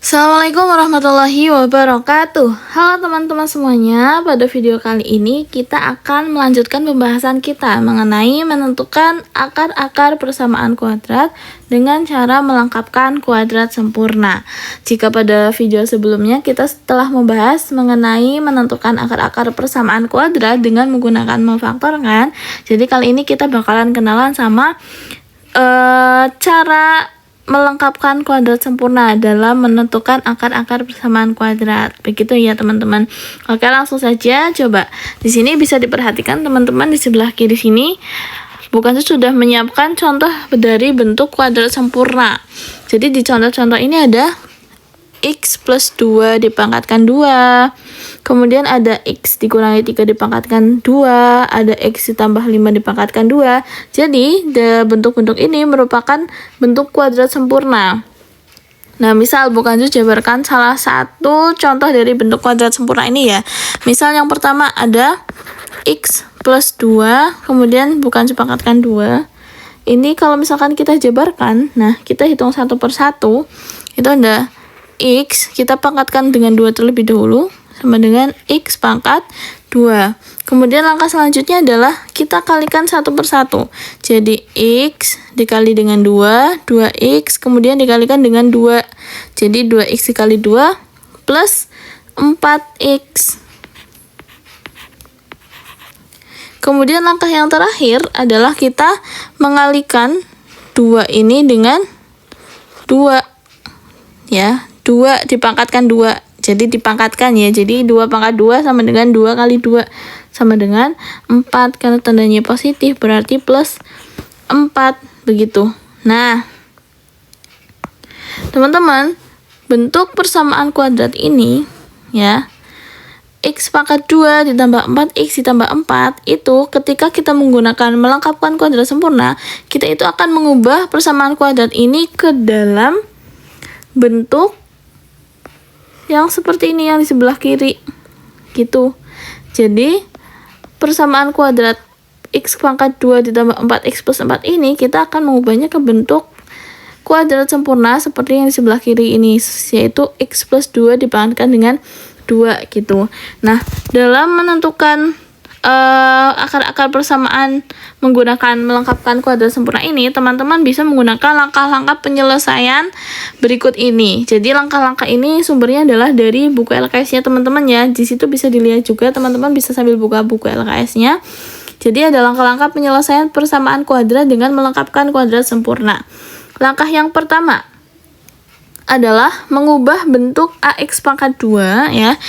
Assalamualaikum warahmatullahi wabarakatuh. Halo teman-teman semuanya, pada video kali ini kita akan melanjutkan pembahasan kita mengenai menentukan akar-akar persamaan kuadrat dengan cara melengkapkan kuadrat sempurna. Jika pada video sebelumnya kita telah membahas mengenai menentukan akar-akar persamaan kuadrat dengan menggunakan memfaktorkan, jadi kali ini kita bakalan kenalan sama cara melengkapkan kuadrat sempurna dalam menentukan akar-akar persamaan kuadrat. Begitu ya teman-teman. Oke, langsung saja coba. Di sini bisa diperhatikan teman-teman di sebelah kiri sini bukan sudah menyiapkan contoh dari bentuk kuadrat sempurna. Jadi di contoh-contoh ini ada X plus 2 dipangkatkan 2, kemudian ada X dikurangi 3 dipangkatkan 2, ada X ditambah 5 dipangkatkan 2. Jadi bentuk-bentuk ini merupakan bentuk kuadrat sempurna. Nah, misal bukan jabarkan salah satu contoh dari bentuk kuadrat sempurna ini ya. Misal yang pertama ada X plus 2, kemudian bukan dipangkatkan 2. Ini kalau misalkan kita jabarkan, nah kita hitung satu per satu, itu ada X, kita pangkatkan dengan 2 terlebih dahulu, sama dengan X pangkat 2. Kemudian langkah selanjutnya adalah kita kalikan satu per satu. Jadi X dikali dengan 2, 2X, kemudian dikalikan dengan 2. Jadi 2X dikali 2 plus 4X. Kemudian langkah yang terakhir adalah kita mengalikan 2 ini dengan 2. Ya, 2 dipangkatkan 2. Jadi dipangkatkan ya. Jadi 2 pangkat 2 sama dengan 2 kali 2 sama dengan 4. Karena tandanya positif berarti plus 4. Begitu. Nah, teman-teman, bentuk persamaan kuadrat ini ya, X pangkat 2 ditambah 4X ditambah 4 itu ketika kita menggunakan melengkapkan kuadrat sempurna, kita itu akan mengubah persamaan kuadrat ini ke dalam bentuk yang seperti ini yang di sebelah kiri gitu. Jadi persamaan kuadrat X pangkat 2 ditambah 4X plus 4 ini kita akan mengubahnya ke bentuk kuadrat sempurna seperti yang di sebelah kiri ini, yaitu X plus 2 dipangkatkan dengan 2 gitu. Nah, dalam menentukan akar-akar persamaan menggunakan melengkapkan kuadrat sempurna ini, teman-teman bisa menggunakan langkah-langkah penyelesaian berikut ini. Jadi langkah-langkah ini sumbernya adalah dari buku LKS-nya teman-teman ya. Di situ bisa dilihat juga, teman-teman bisa sambil buka buku LKS-nya. Jadi ada langkah-langkah penyelesaian persamaan kuadrat dengan melengkapkan kuadrat sempurna. Langkah yang pertama adalah mengubah bentuk AX pangkat 2 ya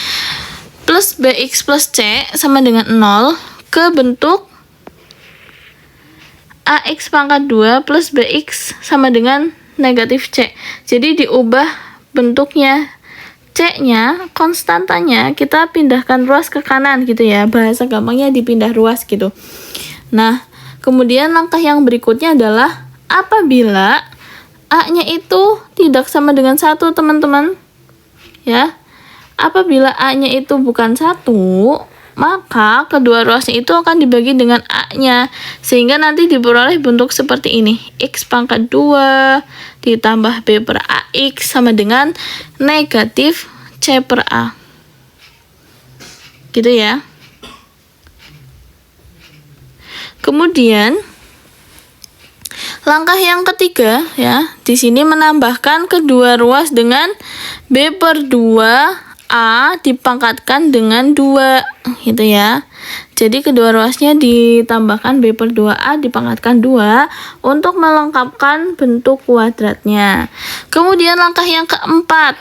plus BX plus C sama dengan 0 ke bentuk AX pangkat 2 plus BX sama dengan negatif C. Jadi diubah bentuknya, C-nya, konstantanya kita pindahkan ruas ke kanan gitu ya. Bahasa gampangnya dipindah ruas gitu. Nah, kemudian langkah yang berikutnya adalah apabila A-nya itu tidak sama dengan 1, teman-teman. Ya. Apabila A-nya itu bukan 1, maka kedua ruasnya itu akan dibagi dengan A-nya, sehingga nanti diperoleh bentuk seperti ini. X pangkat 2 ditambah B per AX sama dengan negatif C per A. Gitu ya. Kemudian langkah yang ketiga ya, di sini menambahkan kedua ruas dengan B per 2 A dipangkatkan dengan 2 gitu ya. Jadi kedua ruasnya ditambahkan B per 2A dipangkatkan 2 untuk melengkapkan bentuk kuadratnya. Kemudian langkah yang keempat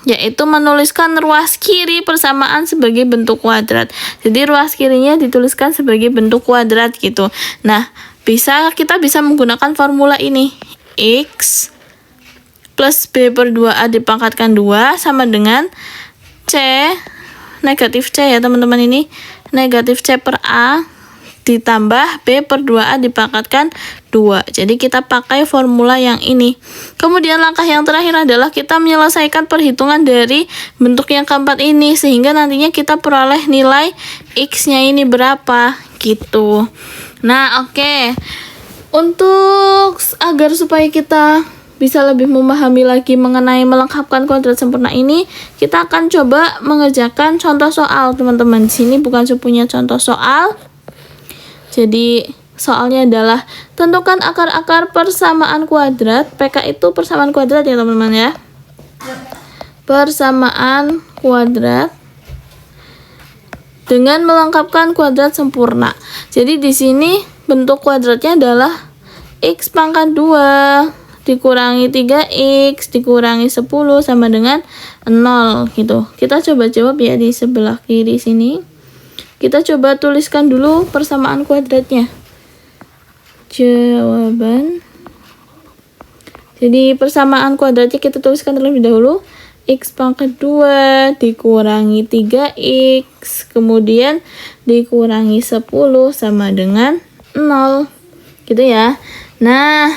yaitu menuliskan ruas kiri persamaan sebagai bentuk kuadrat. Jadi ruas kirinya dituliskan sebagai bentuk kuadrat gitu. Nah, kita bisa menggunakan formula ini. X plus B per 2A dipangkatkan 2 sama dengan C, negatif C ya teman-teman, ini negatif C per A ditambah B per 2A dipangkatkan 2. Jadi kita pakai formula yang ini. Kemudian langkah yang terakhir adalah kita menyelesaikan perhitungan dari bentuk yang keempat ini, sehingga nantinya kita peroleh nilai X-nya ini berapa gitu. Nah, oke. Untuk agar supaya kita bisa lebih memahami lagi mengenai melengkapkan kuadrat sempurna ini, kita akan coba mengerjakan contoh soal, teman-teman. Di sini bukan punya contoh soal. Jadi soalnya adalah tentukan akar-akar persamaan kuadrat. PK itu persamaan kuadrat ya, teman-teman ya. Persamaan kuadrat dengan melengkapkan kuadrat sempurna. Jadi di sini bentuk kuadratnya adalah x pangkat 2 dikurangi 3x dikurangi 10 sama dengan 0 gitu. Kita coba jawab ya di sebelah kiri sini. Kita coba tuliskan dulu persamaan kuadratnya. Jawaban. Jadi persamaan kuadratnya kita tuliskan terlebih dahulu. X pangkat 2 dikurangi 3x kemudian dikurangi 10 sama dengan 0 gitu ya. Nah,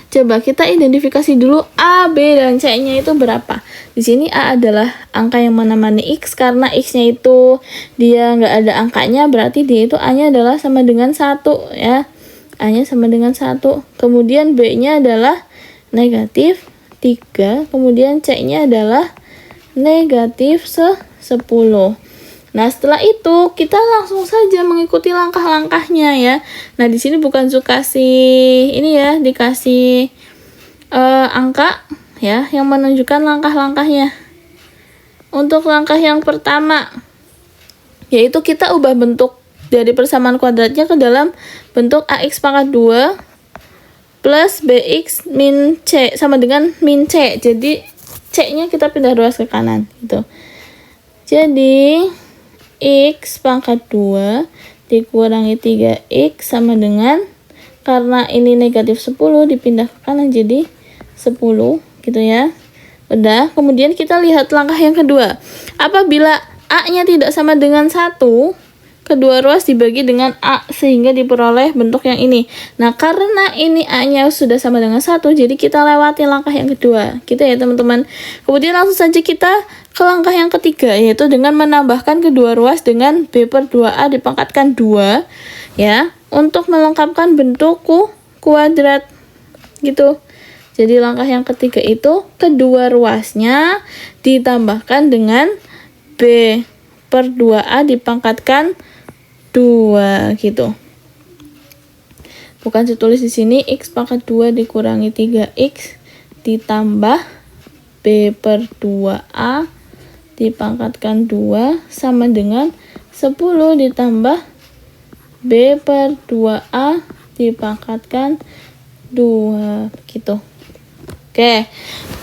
coba kita identifikasi dulu A, B, dan C-nya itu berapa. Di sini A adalah angka yang mana-mana X, karena X-nya itu dia nggak ada angkanya, berarti dia itu A-nya adalah sama dengan 1 ya. A-nya sama dengan 1. Kemudian B-nya adalah negatif 3, kemudian C-nya adalah negatif 10. Nah, setelah itu kita langsung saja mengikuti langkah-langkahnya ya. Nah, di sini bukan kasih ini ya, dikasih angka ya yang menunjukkan langkah-langkahnya. Untuk langkah yang pertama yaitu kita ubah bentuk dari persamaan kuadratnya ke dalam bentuk ax pangkat 2 plus bx min c sama dengan min c. Jadi c-nya kita pindah ruas ke kanan gitu. Jadi x pangkat 2 dikurangi 3x sama dengan, karena ini negatif 10 dipindah ke kanan jadi 10 gitu ya. Udah, kemudian kita lihat langkah yang kedua. Apabila A-nya tidak sama dengan 1, kedua ruas dibagi dengan A sehingga diperoleh bentuk yang ini. Nah, karena ini A-nya sudah sama dengan 1, jadi kita lewati langkah yang kedua. Gitu ya, teman-teman. Kemudian langsung saja kita ke langkah yang ketiga, yaitu dengan menambahkan kedua ruas dengan B per 2A dipangkatkan 2 ya, untuk melengkapkan bentuk kuadrat gitu. Jadi langkah yang ketiga itu kedua ruasnya ditambahkan dengan B per 2A dipangkatkan 2 gitu. Bukan ditulis di sini x pangkat 2 dikurangi 3x ditambah B per 2A dipangkatkan 2 sama dengan 10 ditambah B per 2A dipangkatkan 2 gitu. Oke,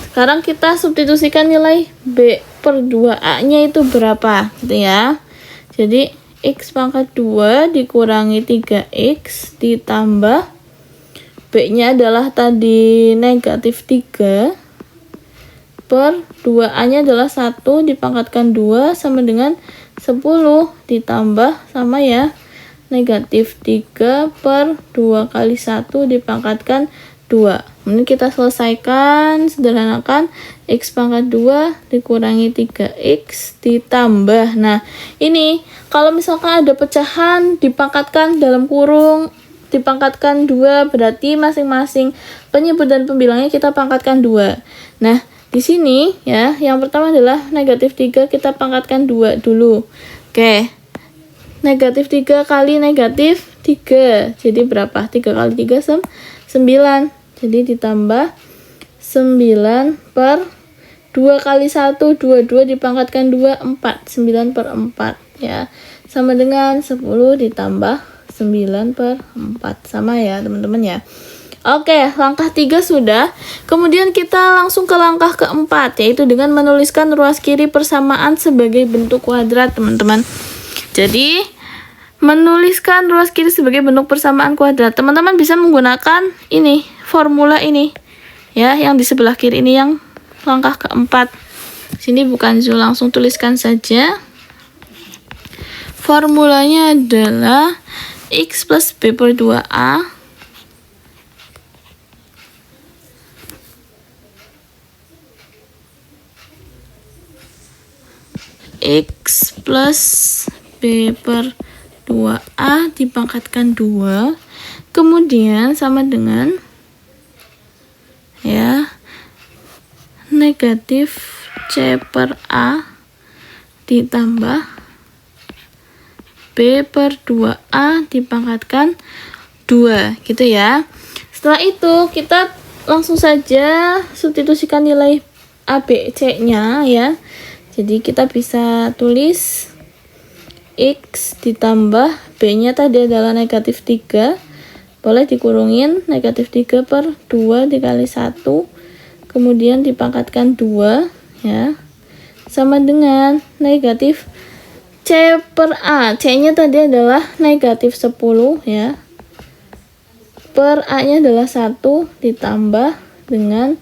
sekarang kita substitusikan nilai B per 2A nya itu berapa gitu ya. Jadi x pangkat 2 dikurangi 3x ditambah B nya adalah tadi negatif 3 per 2A nya adalah 1 dipangkatkan 2 sama dengan 10 ditambah sama ya negatif 3 per 2 kali 1 dipangkatkan 2. Kemudian kita selesaikan, sederhanakan x pangkat 2 dikurangi 3x ditambah. Nah, ini kalau misalkan ada pecahan dipangkatkan dalam kurung, dipangkatkan 2, berarti masing-masing penyebut dan pembilangnya kita pangkatkan 2. Nah, di sini ya, yang pertama adalah negatif 3, kita pangkatkan 2 dulu. Oke. Negatif 3 kali negatif 3. Jadi berapa? 3 kali 3 9. Jadi ditambah 9 per 2 kali 1, 2 dipangkatkan 2, 4. 9 per 4 ya. Sama dengan 10 ditambah 9 per 4. Sama ya teman-teman ya. Oke, langkah 3 sudah. Kemudian kita langsung ke langkah keempat, yaitu dengan menuliskan ruas kiri persamaan sebagai bentuk kuadrat, teman-teman. Jadi, menuliskan ruas kiri sebagai bentuk persamaan kuadrat, teman-teman bisa menggunakan ini, formula ini. Ya, yang di sebelah kiri ini yang langkah keempat. Sini bukan Zul, langsung tuliskan saja. Formulanya adalah x plus b per 2a x plus b per 2a dipangkatkan 2 kemudian sama dengan ya, negatif C per A ditambah B per 2A dipangkatkan 2 gitu ya. Setelah itu kita langsung saja substitusikan nilai A, B, C nya ya. Jadi kita bisa tulis X ditambah B nya tadi adalah negatif 3, boleh dikurungin negatif 3 per 2 dikali 1, kemudian dipangkatkan 2 ya, sama dengan negatif C per A. C nya tadi adalah negatif 10 ya, per A nya adalah 1 ditambah dengan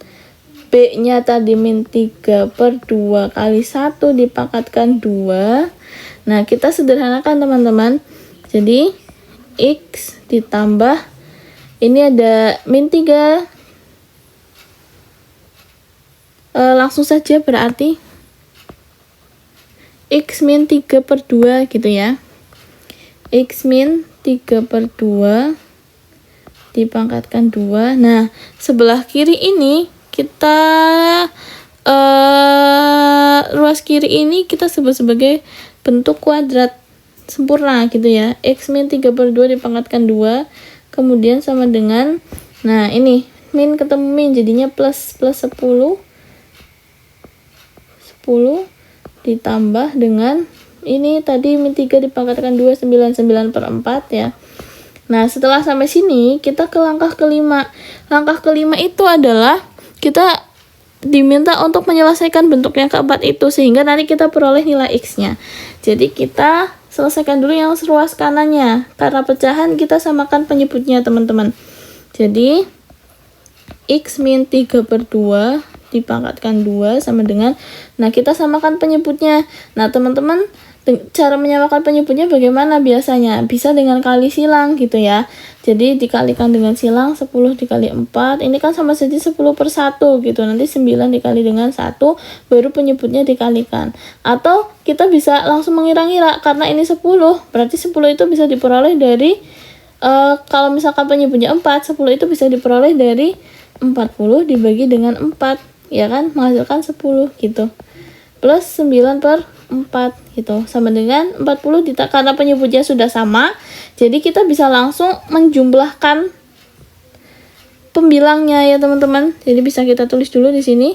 B nya tadi min 3 per 2 kali 1 dipangkatkan 2. Nah, kita sederhanakan teman-teman. Jadi X ditambah ini ada min 3, langsung saja berarti X min 3 per 2 gitu ya. X min 3 per 2 dipangkatkan 2. Nah, sebelah kiri ini kita ruas kiri ini kita sebut sebagai bentuk kuadrat sempurna gitu ya. X min 3 per 2 dipangkatkan 2, kemudian sama dengan, nah ini min ketemu min jadinya plus 10 ditambah dengan ini tadi min 3 dipangkatkan 2, 9 per 4 ya. Nah, setelah sampai sini kita ke langkah kelima. Langkah kelima itu adalah kita diminta untuk menyelesaikan bentuk yang keempat itu sehingga nanti kita peroleh nilai X-nya. Jadi kita selesaikan dulu yang ruas kanannya. Karena pecahan kita samakan penyebutnya teman-teman. Jadi X min 3 per 2 dipangkatkan 2 sama dengan, nah kita samakan penyebutnya. Nah teman-teman, cara menyamakan penyebutnya bagaimana biasanya? Bisa dengan kali silang gitu ya. Jadi dikalikan dengan silang 10 dikali 4, ini kan sama saja 10 per 1 gitu. Nanti 9 dikali dengan 1, baru penyebutnya dikalikan. Atau kita bisa langsung mengira-ngira, karena ini 10, berarti 10 itu bisa diperoleh dari, kalau misalkan penyebutnya 4, 10 itu bisa diperoleh dari 40 dibagi dengan 4. Ya kan, menghasilkan 10 gitu, plus 9 per 4 gitu, sama dengan 40 karena penyebutnya sudah sama, jadi kita bisa langsung menjumlahkan pembilangnya ya teman-teman. Jadi bisa kita tulis dulu di sini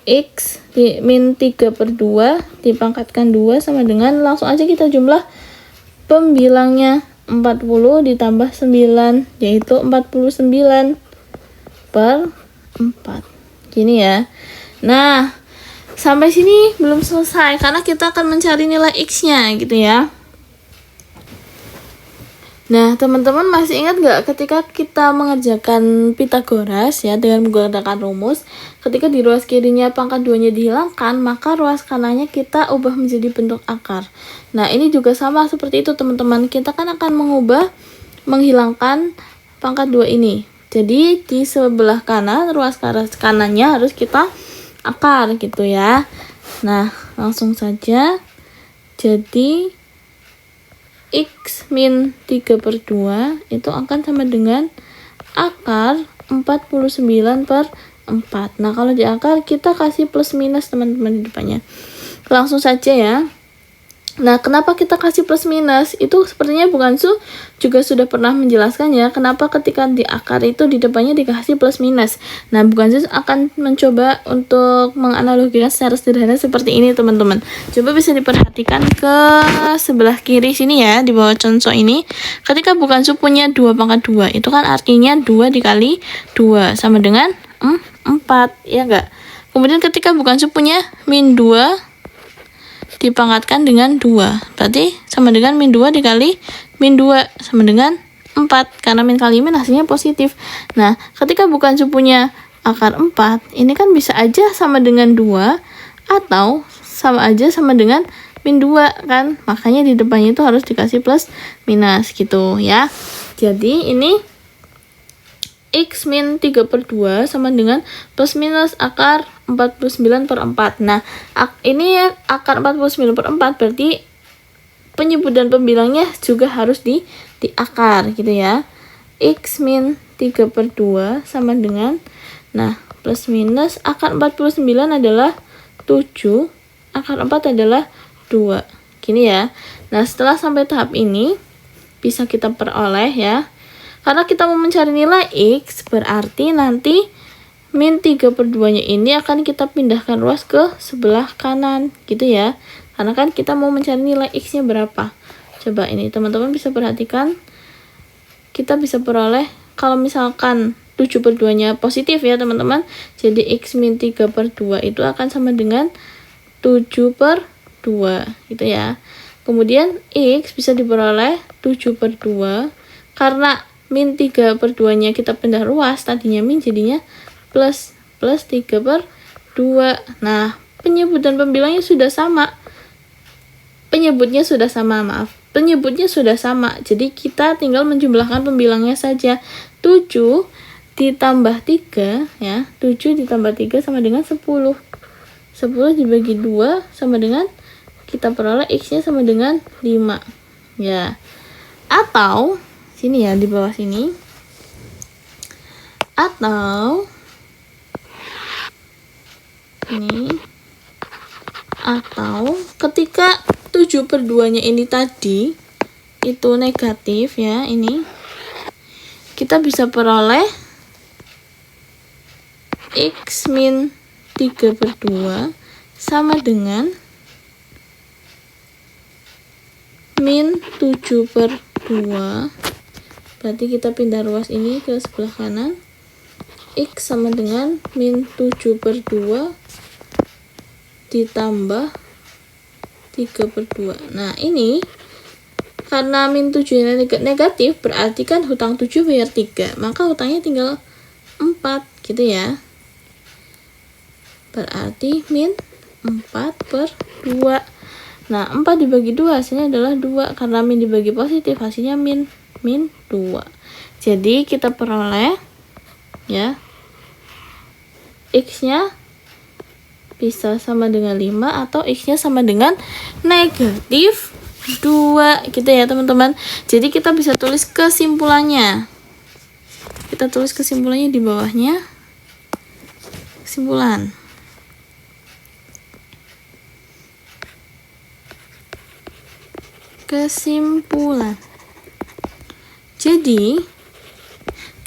X min 3 per 2 dipangkatkan 2 sama dengan, langsung aja kita jumlah pembilangnya, 40 ditambah 9 yaitu 49 per 4 gini ya. Nah, sampai sini belum selesai karena kita akan mencari nilai X-nya gitu ya. Nah, teman-teman masih ingat nggak ketika kita mengerjakan Pitagoras ya dengan menggunakan rumus, ketika di ruas kirinya pangkat 2-nya dihilangkan, maka ruas kanannya kita ubah menjadi bentuk akar. Nah, ini juga sama seperti itu teman-teman. Kita kan akan menghilangkan pangkat 2 ini. Jadi di sebelah kanan, ruas kanannya harus kita akar gitu ya. Nah, langsung saja. Jadi X min 3 per 2 itu akan sama dengan akar 49 per 4. Nah, kalau di akar kita kasih plus minus teman-teman di depannya. Langsung saja ya. Nah, kenapa kita kasih plus minus? Itu sepertinya Bukan Su juga sudah pernah menjelaskan ya, kenapa ketika di akar itu di depannya dikasih plus minus. Nah, Bukan Su akan mencoba untuk menganalogikan secara sederhana seperti ini teman-teman. Coba bisa diperhatikan ke sebelah kiri sini ya, di bawah contoh ini. Ketika Bukan Su punya 2 pangkat 2, itu kan artinya 2 dikali 2 sama dengan 4, ya enggak? Kemudian ketika Bukan Su punya min 2 dipangkatkan dengan 2, berarti sama dengan min 2 dikali min 2 sama dengan 4, karena min kali min hasilnya positif. Nah, ketika Bukan Su punya akar 4, ini kan bisa aja sama dengan 2 atau sama aja sama dengan min 2 kan, makanya di depannya itu harus dikasih plus minus gitu ya. Jadi ini X min 3 per 2 sama dengan plus minus akar 49 per 4. Nah, ini akar 49 per 4 berarti penyebut dan pembilangnya juga harus di akar gitu ya. X min 3/2 sama dengan, nah plus minus akar 49 adalah 7, akar 4 adalah 2. Gini ya. Nah setelah sampai tahap ini bisa kita peroleh ya. Karena kita mau mencari nilai X, berarti nanti min 3/2 nya ini akan kita pindahkan ruas ke sebelah kanan gitu ya. Karena kan kita mau mencari nilai X nya berapa. Coba ini teman-teman bisa perhatikan, kita bisa peroleh kalau misalkan 7/2 nya positif ya teman-teman, jadi X min 3/2 itu akan sama dengan 7/2 gitu ya. Kemudian X bisa diperoleh 7/2, karena min 3/2 nya kita pindah ruas, tadinya min jadinya plus 3/2. Nah penyebut dan pembilangnya sudah sama, penyebutnya sudah sama, jadi kita tinggal menjumlahkan pembilangnya saja. 7 ditambah 3 ya, 7 ditambah 3 sama dengan 10. 10 dibagi 2 sama dengan, kita peroleh X nya sama dengan 5 ya. Atau sini ya, di bawah sini, atau ini, atau ketika 7/2 nya ini tadi itu negatif ya, ini kita bisa peroleh X min 3/2 sama dengan min 7/2. Berarti kita pindah ruas ini ke sebelah kanan. X sama dengan min 7/2 ditambah 3/2. Nah ini karena min 7 negatif, berarti kan hutang 7 bayar 3, maka hutangnya tinggal 4 gitu ya. Berarti min 4/2. Nah 4 dibagi 2 hasilnya adalah 2, karena min dibagi positif hasilnya min 2. Jadi kita peroleh ya, X nya bisa sama dengan 5 atau X nya sama dengan negatif 2 gitu ya teman-teman. Jadi kita bisa tulis kesimpulannya. Kita tulis kesimpulannya di bawahnya. Kesimpulan. Jadi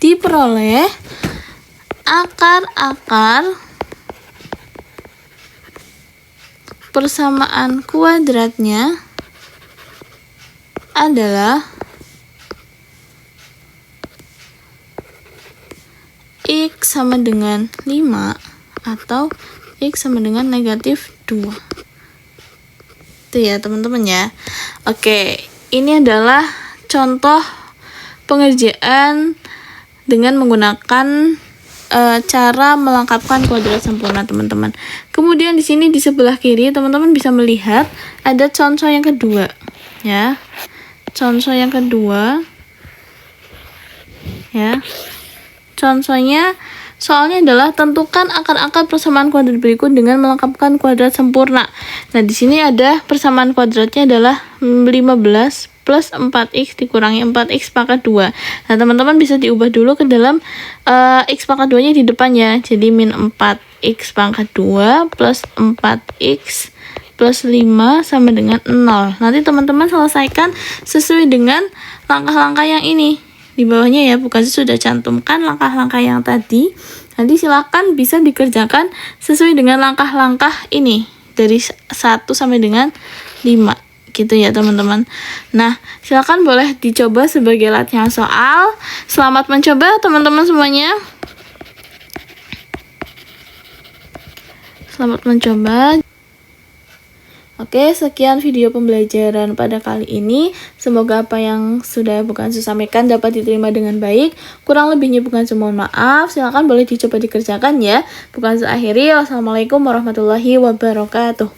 diperoleh akar-akar persamaan kuadratnya adalah X sama dengan 5 atau X sama dengan negatif 2. Itu ya teman-teman ya. Oke, ini adalah contoh pengerjaan dengan menggunakan cara melengkapkan kuadrat sempurna teman-teman. Kemudian di sini di sebelah kiri teman-teman bisa melihat ada contoh yang kedua ya. Contoh yang kedua ya. Contohnya soalnya adalah tentukan akar-akar persamaan kuadrat berikut dengan melengkapkan kuadrat sempurna. Nah, di sini ada persamaan kuadratnya adalah 15 plus 4x dikurangi 4x pangkat 2. Nah, teman-teman bisa diubah dulu ke dalam x pangkat 2-nya di depan ya. Jadi min 4x pangkat 2 plus 4x plus 5 sama dengan 0. Nanti teman-teman selesaikan sesuai dengan langkah-langkah yang ini. Di bawahnya ya, bukan sudah cantumkan langkah-langkah yang tadi. Nanti silakan bisa dikerjakan sesuai dengan langkah-langkah ini. Dari 1 sampai dengan 5. Gitu ya teman-teman. Nah, silakan boleh dicoba sebagai latihan soal. Selamat mencoba teman-teman semuanya. Selamat mencoba. Oke, sekian video pembelajaran pada kali ini. Semoga apa yang sudah Bukan Su sampaikan dapat diterima dengan baik. Kurang lebihnya Bukan Su mohon maaf. Silakan boleh dicoba dikerjakan ya. Bukan Su akhiri. Wassalamualaikum warahmatullahi wabarakatuh.